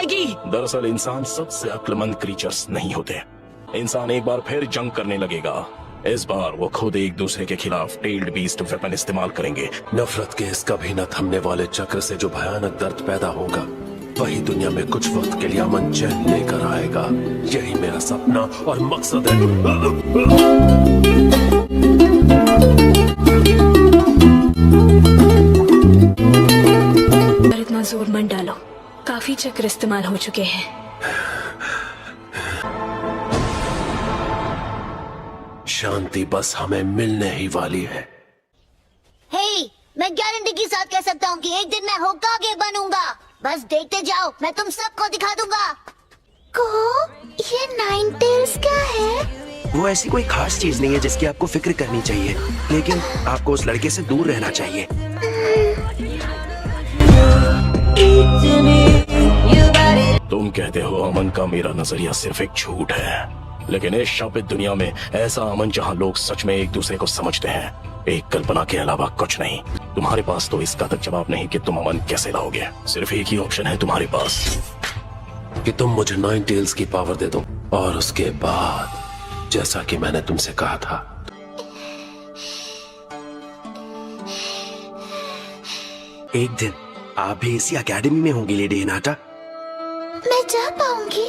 आएगी। दरअसल इंसान सबसे अक्लमंद क्रीचर्स नहीं होते। इंसान एक बार फिर जंग करने लगेगा। इस बार वो खुद एक दूसरे के खिलाफ टेल्ड बीस्ट वेपन इस्तेमाल करेंगे। नफरत के इस कभी न थमने वाले चक्र से जो भयानक दर्द पैदा होगा, वही दुनिया में कुछ वक्त के लिए अमन चैन लेकर आएगा। यही मेरा सपना और मकसद है। पर इतना जोर मत डालो, काफी चक्र इस्तेमाल हो चुके हैं। शांति बस हमें मिलने ही वाली है। हे, मैं गारंटी के साथ कह सकता हूँ कि एक दिन मैं होकागे बनूंगा। बस देखते जाओ, मैं तुम सबको दिखा दूंगा। को ये नाइन टेल्स क्या है? वो ऐसी कोई खास चीज नहीं है जिसकी आपको फिक्र करनी चाहिए, लेकिन आपको उस लड़के से दूर रहना चाहिए। तुम कहते हो अमन का मेरा नजरिया सिर्फ एक झूठ है, लेकिन इस शापित दुनिया में ऐसा अमन जहां लोग सच में एक दूसरे को समझते हैं, एक कल्पना के अलावा कुछ नहीं। तुम्हारे पास तो इसका तक जवाब नहीं कि तुम अमन कैसे लाओगे। सिर्फ एक ही ऑप्शन है तुम्हारे पास, कि तुम मुझे नाइन टेल्स की पावर दे दो, और उसके बाद जैसा कि मैंने तुमसे कहा था, एक दिन आप भी इसी एकेडमी में होंगी लेडी हिनाटा। मैं जा पाऊंगी?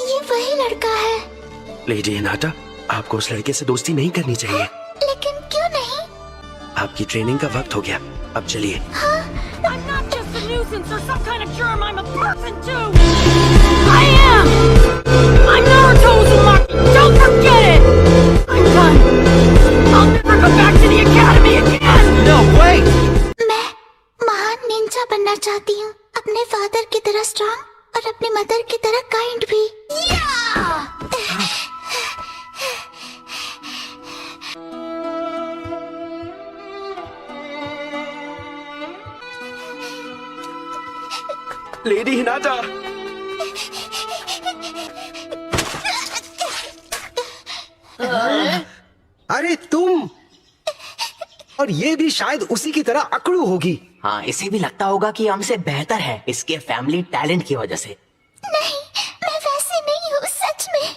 ये वही लड़का है। लेडी हिनाटा, आपको उस लड़के से दोस्ती नहीं करनी चाहिए। लेकिन क्यों नहीं? आपकी ट्रेनिंग का वक्त हो गया, अब चलिए। I'm not just a nuisance or some kind of germ, I'm a person too! I am! I'm Naruto Uzumaki, don't forget it! I'm done! I'll never go back to the academy again! No, wait! मैं महान Ninja बनना चाहती हूँ, अपने father की तरह strong और अपनी मदर की तरह काइंड भी। लेडी हिनाटा, अरे तुम! और ये भी शायद उसी की तरह अकड़ू होगी। हाँ, इसे भी लगता होगा कि हमसे बेहतर है इसके फैमिली टैलेंट की वजह से। नहीं, मैं वैसे नहीं हूँ सच में।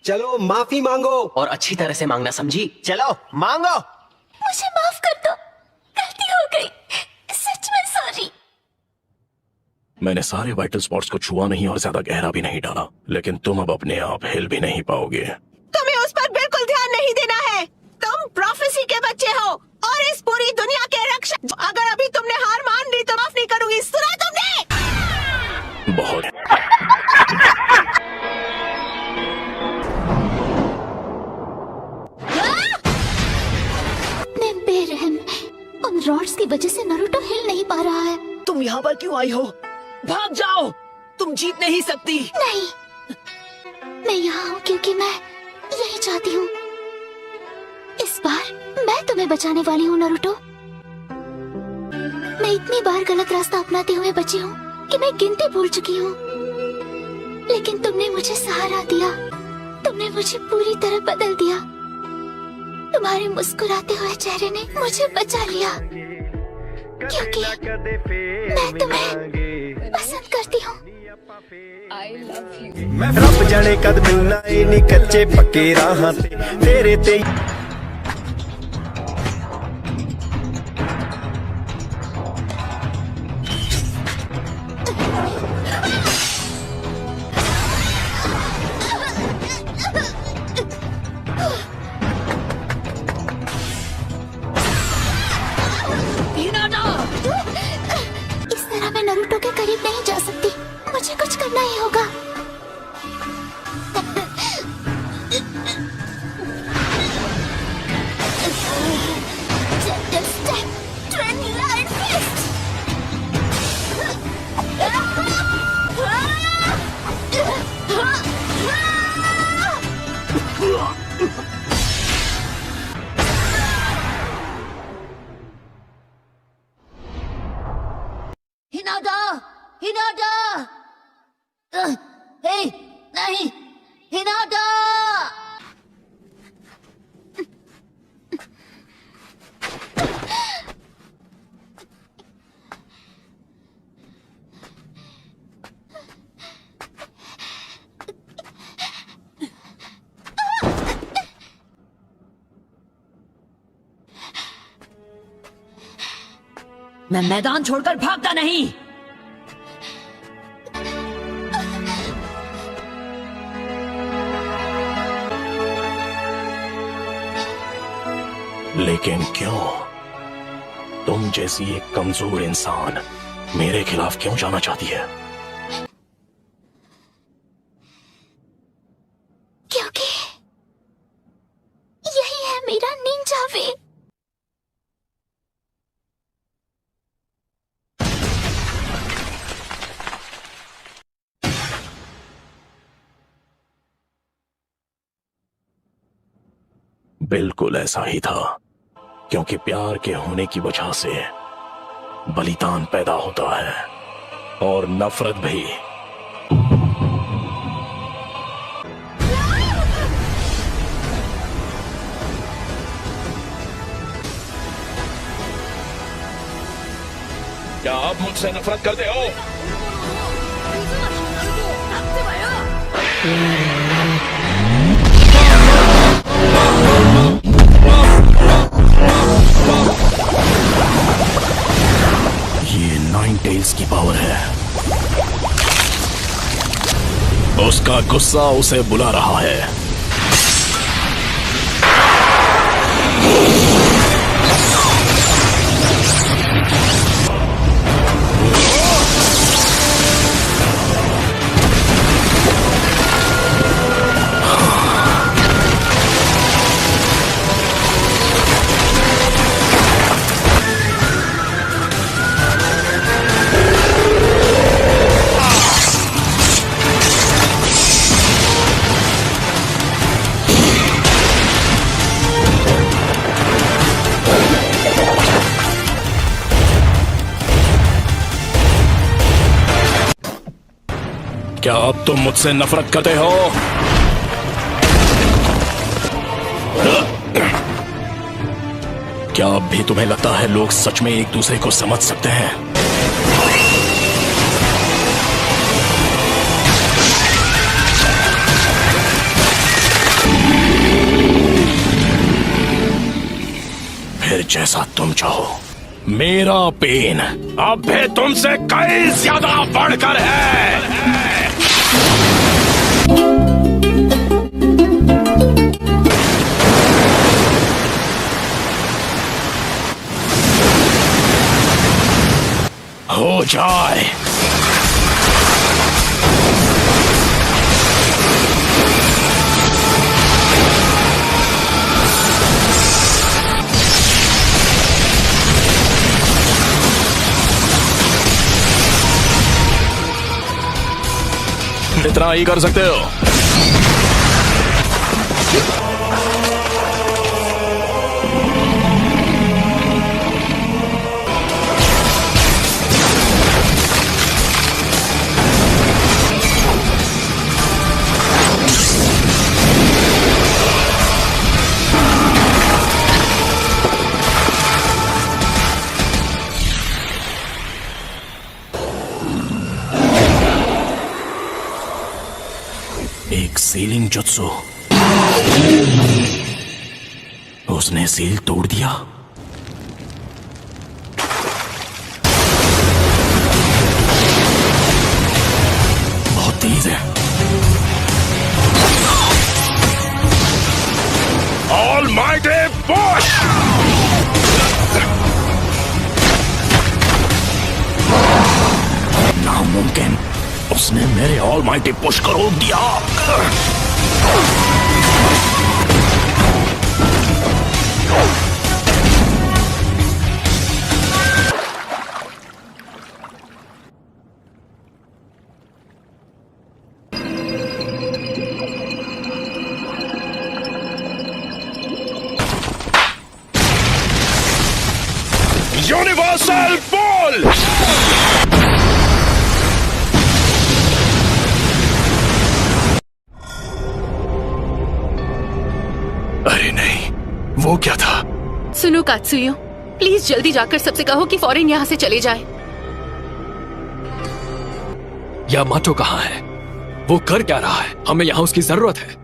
चलो माफी मांगो। और अच्छी तरह से मांगना, समझी? चलो मांगो। मुझे माफ कर दो, गलती हो गई, सच में सॉरी। मैंने सारे वाइटल स्पॉट्स को छुआ नहीं और ज्यादा गहरा भी नहीं डाला, लेकिन तुम अब अपने आप हिल भी नहीं पाओगे। तुम्हें उस पर बिल्कुल ध्यान नहीं देना है। तुम प्रोफेसी के बच्चे हो और इस पूरी दुनिया के रक्षक। अगर अभी तुमने हार मान ली तो माफ नहीं करूंगी, सुना तुमने? बहुत। मैं बेरहम, उन रॉड्स की वजह से नारुतो हिल नहीं पा रहा है। तुम यहाँ पर क्यों आई हो? भाग जाओ, तुम जीत नहीं सकती। नहीं, मैं यहाँ हूँ क्योंकि मैं यही चाहती हूँ। इस बार मैं तुम्हें बचाने वाली हूँ नारुतो। मैं इतनी बार गलत रास्ता अपनाते हुए बची हूँ कि मैं गिनती भूल चुकी हूँ, लेकिन तुमने मुझे सहारा दिया। तुमने मुझे पूरी तरह बदल दिया। तुम्हारे मुस्कुराते हुए चेहरे ने मुझे बचा लिया, क्योंकि मैं तुम्हें पसंद करती हूँ। मैं रब जाने कद मिलना नी कच्चे पक्के राहां ते तेरे ते। इस तरह मैं नारुतो के करीब नहीं जा सकती, मुझे कुछ करना ही होगा। हिनाटा, हिनाटा, हे, नहीं, हिनाटा। मैं मैदान छोड़कर भागता नहीं। लेकिन क्यों? तुम जैसी एक कमजोर इंसान मेरे खिलाफ क्यों जाना चाहती है? क्योंकि यही है मेरा निंजा वे। बिल्कुल ऐसा ही था, क्योंकि प्यार के होने की वजह से बलिदान पैदा होता है और नफरत भी। क्या आप मुझसे नफरत करते हो? ये नाइन टेल्स की पावर है। उसका गुस्सा उसे बुला रहा है। क्या अब तुम मुझसे नफरत करते हो? क्या अब भी तुम्हें लगता है लोग सच में एक दूसरे को समझ सकते हैं? फिर जैसा तुम चाहो। मेरा पेन अब भी तुमसे कई ज्यादा बढ़कर है। हो जाए। इतना ही कर सकते हो। एक सीलिंग जुत्सु। उसने सील तोड़ दिया। बहुत तेज है। Almighty push. नामुमकिन। उसने मेरे ऑलमाइटी पुश को रोक दिया। Universal ball. अरे नहीं, वो क्या था? सुनो कात्सुयो, प्लीज जल्दी जाकर सबसे कहो कि फौरन यहाँ से चले जाए। यामाटो कहाँ है? वो कर क्या रहा है? हमें यहाँ उसकी जरूरत है।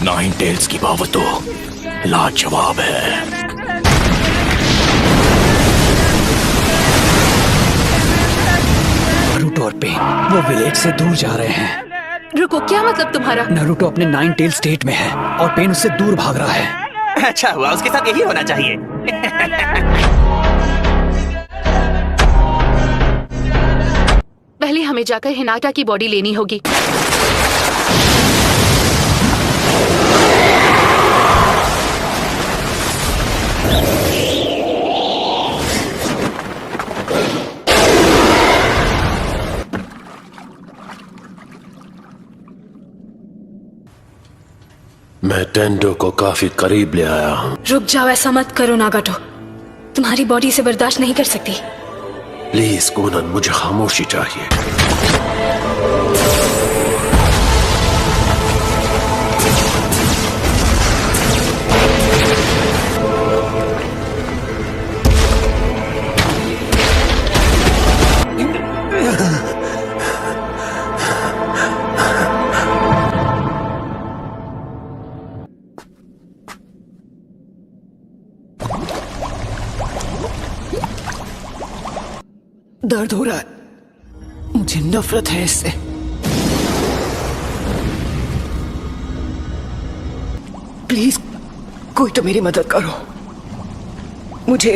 नाइन टेल्स की पावर तो लाजवाब है। नारुतो और पेन वो विलेज से दूर जा रहे हैं। रुको, क्या मतलब तुम्हारा? नारुतो अपने नाइन टेल स्टेट में है और पेन उससे दूर भाग रहा है। अच्छा हुआ, उसके साथ यही होना चाहिए। पहले हमें जाकर हिनाटा की बॉडी लेनी होगी। मैं टेंडो को काफी करीब ले आया हूँ। रुक जाओ, ऐसा मत करो नागाटो। तुम्हारी बॉडी से बर्दाश्त नहीं कर सकती। प्लीज कोनन, मुझे खामोशी चाहिए। दर्द हो रहा है, मुझे नफरत है इससे। प्लीज कोई तो मेरी मदद करो, मुझे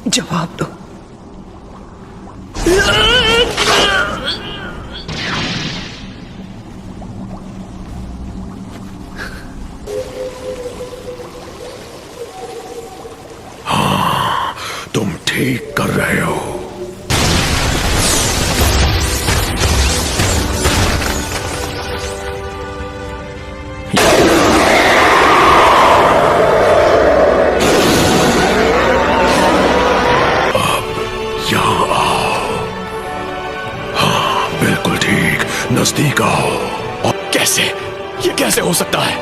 जवाब दो। हाँ, तुम ठीक कर रहे हो। नजदीक आओ। और कैसे? ये कैसे हो सकता है?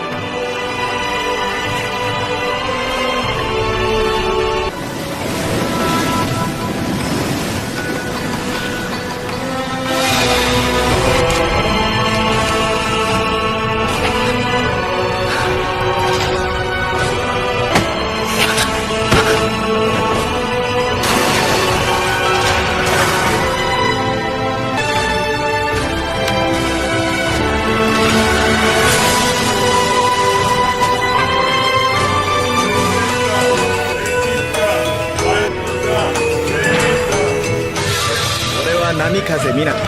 Namikaze Minato.